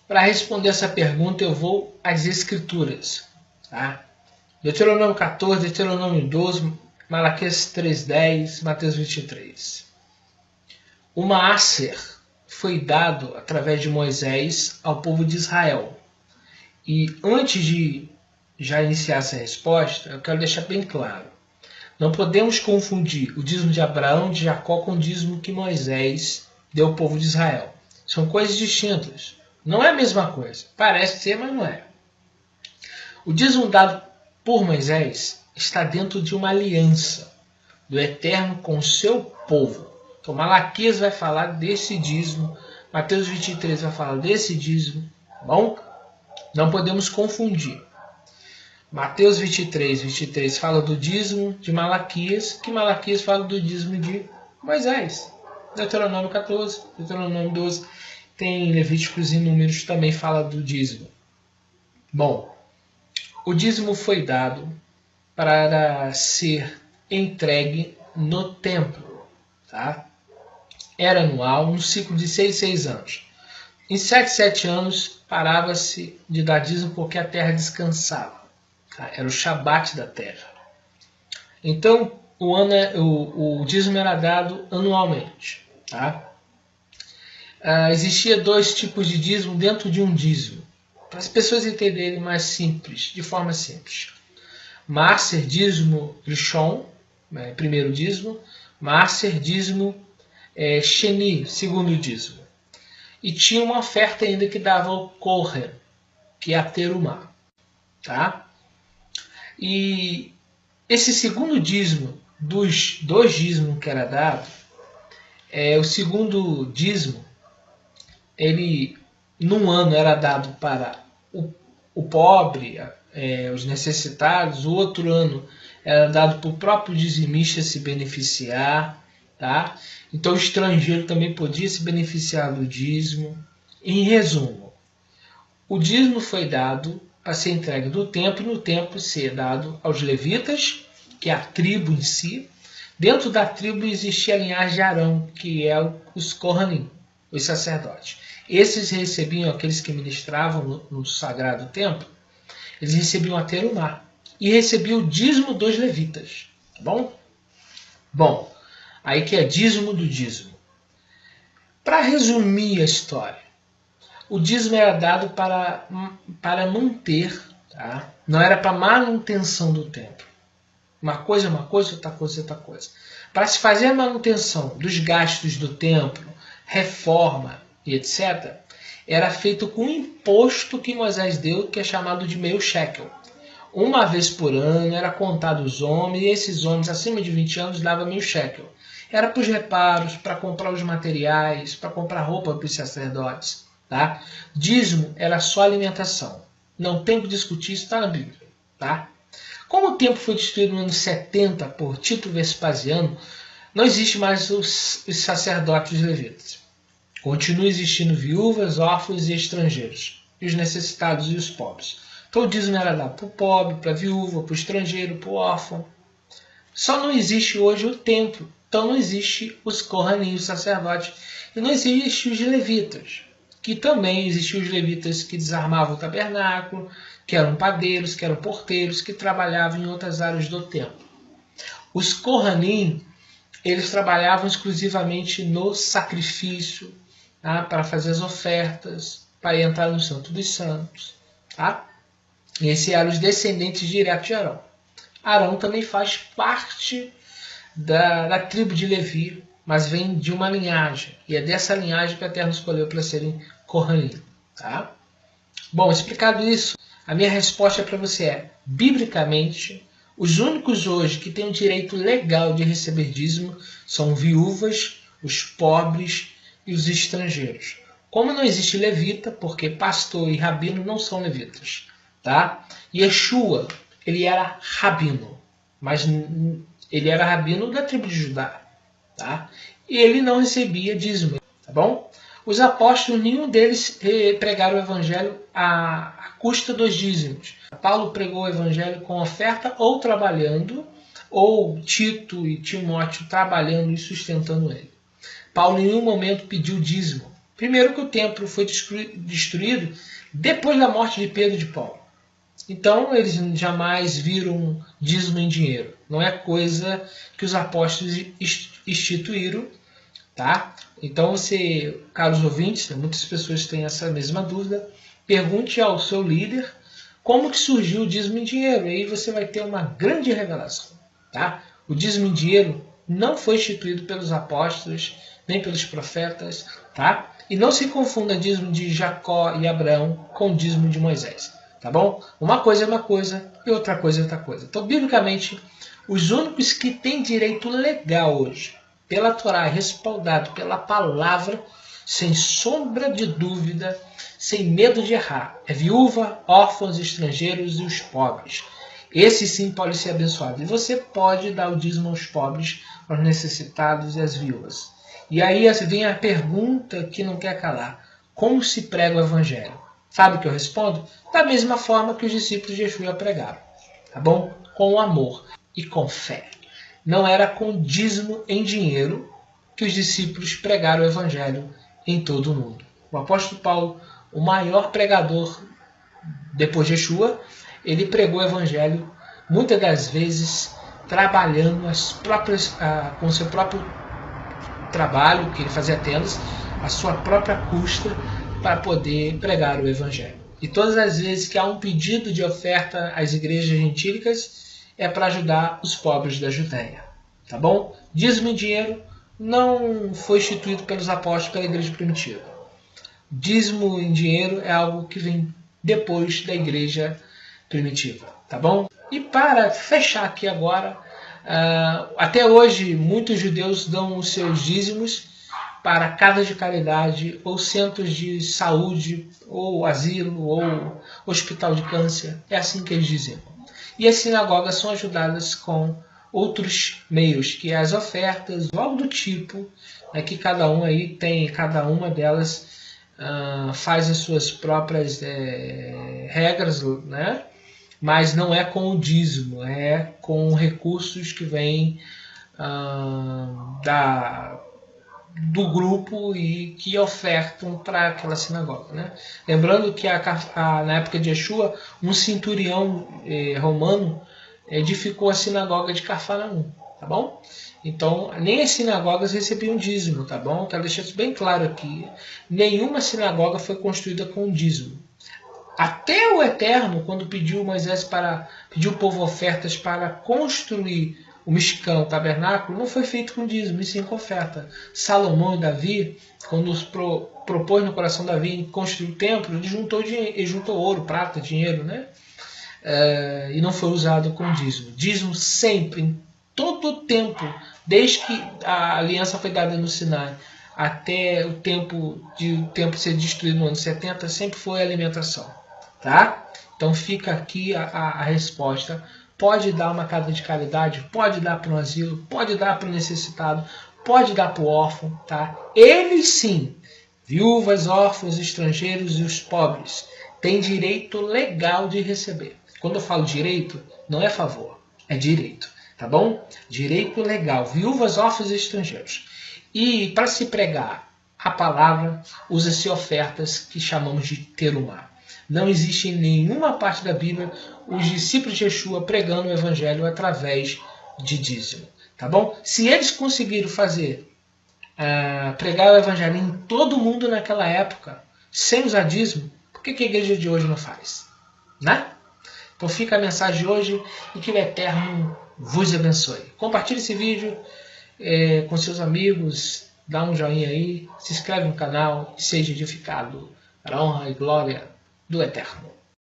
Para responder essa pergunta, eu vou às Escrituras. Tá? Deuteronômio 14, Deuteronômio 12, Malaquias 3:10, Mateus 23. O Maaser foi dado através de Moisés ao povo de Israel. E antes de já iniciar essa resposta, eu quero deixar bem claro. Não podemos confundir o dízimo de Abraão e de Jacó com o dízimo que Moisés deu ao povo de Israel. São coisas distintas. Não é a mesma coisa. Parece ser, mas não é. O dízimo dado por Moisés está dentro de uma aliança do Eterno com o seu povo. Então Malaquias vai falar desse dízimo, Mateus 23 vai falar desse dízimo. Bom? Não podemos confundir. Mateus 23 fala do dízimo de Malaquias, que Malaquias fala do dízimo de Moisés. Deuteronômio 14, Deuteronômio 12, tem Levíticos e Números também fala do dízimo. Bom, o dízimo foi dado para ser entregue no templo. Tá? Era anual, um ciclo de 6 anos. Em 7 anos parava-se de dar dízimo porque a terra descansava. Tá? Era o Shabat da terra. Então o dízimo era dado anualmente. Tá? Existia 2 tipos de dízimo dentro de um dízimo. Para as pessoas entenderem mais simples, de forma simples. Maaser, dízimo Rishon, primeiro dízimo. Maaser, dízimo Sheni, segundo dízimo. E tinha uma oferta ainda que dava ao Kohen, que é a terumá. Tá? E esse segundo dízimo, dos 2 dízimos que era dado, o segundo dízimo, ele num ano era dado para o pobre, os necessitados, o outro ano era dado para o próprio dizimista se beneficiar. Tá? Então o estrangeiro também podia se beneficiar do dízimo. Em resumo, o dízimo foi dado para ser entregue do templo e no templo ser dado aos levitas, que é a tribo em si. Dentro da tribo existia a linhagem de Arão, que é os Kohanim, os sacerdotes. Esses recebiam, aqueles que ministravam no sagrado templo, eles recebiam a terumá e recebiam o dízimo dos levitas. Tá bom? Bom, aí que é dízimo do dízimo. Para resumir a história, o dízimo era dado para manter, tá? Não era para manutenção do templo. Uma coisa é uma coisa, outra coisa é outra coisa. Para se fazer a manutenção dos gastos do templo, reforma e etc., era feito com um imposto que Moisés deu, que é chamado de meio shekel. Uma vez por ano era contado os homens, e esses homens acima de 20 anos davam meio shekel. Era para os reparos, para comprar os materiais, para comprar roupa para os sacerdotes. Tá? Dízimo era só alimentação. Não tem que discutir, isso está na Bíblia. Tá? Como o templo foi destruído no ano 70 por Tito Vespasiano, não existe mais os sacerdotes e os levitas. Continua existindo viúvas, órfãos e estrangeiros, e os necessitados e os pobres. Então o dízimo era dado para o pobre, para a viúva, para o estrangeiro, para o órfão. Só não existe hoje o templo. Então não existe os Kohanim, os sacerdotes, e não existe os levitas, que também existiam os levitas que desarmavam o tabernáculo, que eram padeiros, que eram porteiros, que trabalhavam em outras áreas do templo. Os Kohanim, eles trabalhavam exclusivamente no sacrifício, tá? Para fazer as ofertas, para entrar no Santo dos Santos. Tá? E esses eram os descendentes diretos de Arão. Arão também faz parte da tribo de Levi, mas vem de uma linhagem. E é dessa linhagem que o Eterno escolheu para serem Kohanim. Tá? Bom, explicado isso, a minha resposta para você é, biblicamente, os únicos hoje que têm o direito legal de receber dízimo são viúvas, os pobres e os estrangeiros. Como não existe levita, porque pastor e rabino não são levitas. Tá? Yeshua, ele era rabino, mas ele era rabino da tribo de Judá. Tá? E ele não recebia dízimo. Tá bom? Os apóstolos, nenhum deles pregaram o evangelho à custa dos dízimos. Paulo pregou o evangelho com oferta ou trabalhando, ou Tito e Timóteo trabalhando e sustentando ele. Paulo em nenhum momento pediu dízimo. Primeiro que o templo foi destruído depois da morte de Pedro e de Paulo. Então eles jamais viram dízimo em dinheiro. Não é coisa que os apóstolos instituíram, tá? Então você, caros ouvintes, muitas pessoas têm essa mesma dúvida, pergunte ao seu líder como que surgiu o dízimo em dinheiro. E aí você vai ter uma grande revelação, tá? O dízimo em dinheiro não foi instituído pelos apóstolos, nem pelos profetas, tá? E não se confunda dízimo de Jacó e Abraão com o dízimo de Moisés, tá bom? Uma coisa é uma coisa e outra coisa é outra coisa. Então, biblicamente, os únicos que têm direito legal hoje, pela Torá, respaldado pela palavra, sem sombra de dúvida, sem medo de errar, é viúva, órfãos, estrangeiros e os pobres. Esse sim pode ser abençoado. E você pode dar o dízimo aos pobres, aos necessitados e às viúvas. E aí vem a pergunta que não quer calar. Como se prega o evangelho? Sabe o que eu respondo? Da mesma forma que os discípulos de Yeshua pregaram. Tá bom? Com amor e com fé. Não era com dízimo em dinheiro que os discípulos pregaram o evangelho em todo o mundo. O apóstolo Paulo, o maior pregador depois de Yeshua, ele pregou o evangelho muitas das vezes trabalhando com o seu próprio trabalho, que ele fazia tendas, a sua própria custa, para poder pregar o evangelho. E todas as vezes que há um pedido de oferta às igrejas gentílicas, é para ajudar os pobres da Judéia. Tá bom? Dízimo em dinheiro não foi instituído pelos apóstolos, pela igreja primitiva. Dízimo em dinheiro é algo que vem depois da igreja primitiva. Tá bom? E para fechar aqui agora, até hoje muitos judeus dão os seus dízimos para casas de caridade, ou centros de saúde, ou asilo, ou hospital de câncer. É assim que eles dizem. E as sinagogas são ajudadas com outros meios, que é as ofertas, ou algo do tipo, que cada uma delas faz as suas próprias regras, né? Mas não é com o dízimo, é com recursos que vêm do grupo e que ofertam para aquela sinagoga. Né? Lembrando que na época de Yeshua, um centurião romano edificou a sinagoga de Cafarnaum, tá bom? Então, nem as sinagogas recebiam dízimo, tá bom? Quero deixar isso bem claro aqui. Nenhuma sinagoga foi construída com dízimo. Até o Eterno, quando pediu o povo ofertas para construir o Mishkan, o tabernáculo, não foi feito com dízimo, e sim com oferta. Salomão e Davi, quando propôs no coração de Davi construir o templo, ele juntou ouro, prata, dinheiro, né? E não foi usado com dízimo. Dízimo sempre, em todo o tempo, desde que a aliança foi dada no Sinai, até o tempo ser destruído no ano 70, sempre foi alimentação. Tá? Então fica aqui a resposta. Pode dar uma casa de caridade, pode dar para um asilo, pode dar para o necessitado, pode dar para o órfão. Tá? Eles sim, viúvas, órfãos, estrangeiros e os pobres, têm direito legal de receber. Quando eu falo direito, não é favor, é direito. Tá bom? Direito legal, viúvas, órfãos e estrangeiros. E para se pregar a palavra, usa-se ofertas que chamamos de terumá. Não existe em nenhuma parte da Bíblia os discípulos de Yeshua pregando o evangelho através de dízimo. Tá bom? Se eles conseguiram pregar o evangelho em todo mundo naquela época, sem usar dízimo, por que a igreja de hoje não faz? Né? Então fica a mensagem de hoje e que o Eterno vos abençoe. Compartilhe esse vídeo com seus amigos, dá um joinha aí, se inscreve no canal e seja edificado para a honra e glória do Eterno.